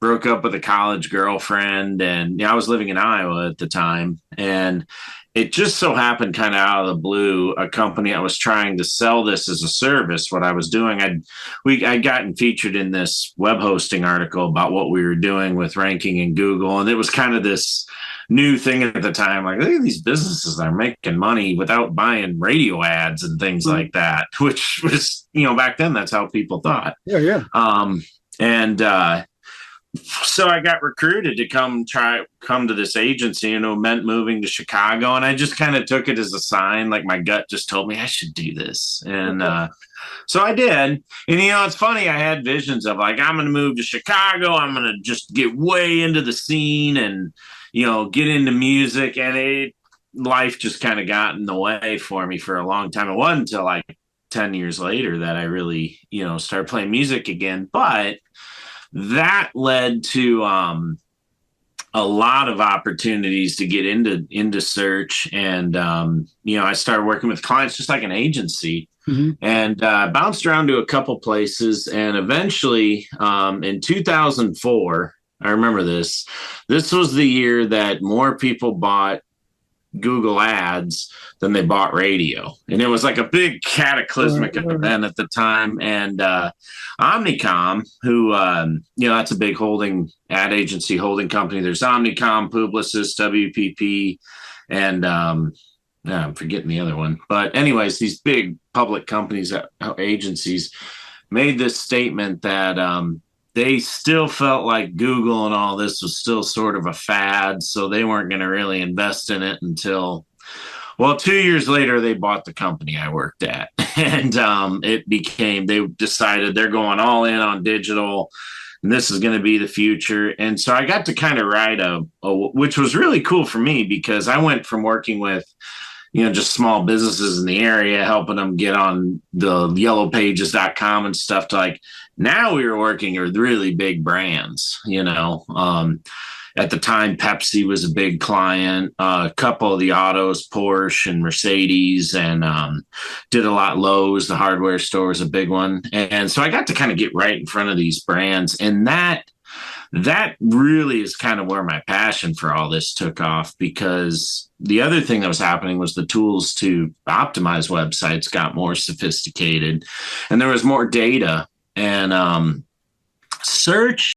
broke up with a college girlfriend, and I was living in Iowa at the time, and it just so happened, kind of out of the blue, a company I was trying to sell this as a service. What I was doing, I'd gotten featured in this web hosting article about what we were doing with ranking in Google, and it was kind of this new thing at the time. Like, look at these businesses that are making money without buying radio ads and things like that, which was, back then that's how people thought. Yeah, yeah. And so I got recruited to come to this agency, meant moving to Chicago. And I just kind of took it as a sign. Like, my gut just told me I should do this. And so I did. And, it's funny. I had visions of, like, I'm going to move to Chicago. I'm going to just get way into the scene and, get into music. And life just kind of got in the way for me for a long time. It wasn't until like 10 years later that I really, started playing music again. But that led to a lot of opportunities to get into search. And, I started working with clients just like an agency. Mm-hmm. And bounced around to a couple places. And eventually in 2004, I remember this was the year that more people bought Google ads than they bought radio. And it was like a big cataclysmic event at the time. And Omnicom, who, that's a big ad agency holding company. There's Omnicom, Publicis, WPP, and I'm forgetting the other one. But anyways, these big public companies, agencies, made this statement that they still felt like Google and all this was still sort of a fad, so they weren't going to really invest in it until, 2 years later, they bought the company I worked at. And they decided they're going all in on digital, and this is going to be the future. And so I got to kind of ride which was really cool for me, because I went from working with, just small businesses in the area, helping them get on the yellowpages.com and stuff, to like, now we were working with really big brands. At the time, Pepsi was a big client, a couple of the autos, Porsche and Mercedes, and did a lot. Lowe's, the hardware store, was a big one. And so I got to kind of get right in front of these brands. And that really is kind of where my passion for all this took off, because the other thing that was happening was the tools to optimize websites got more sophisticated, and there was more data. And search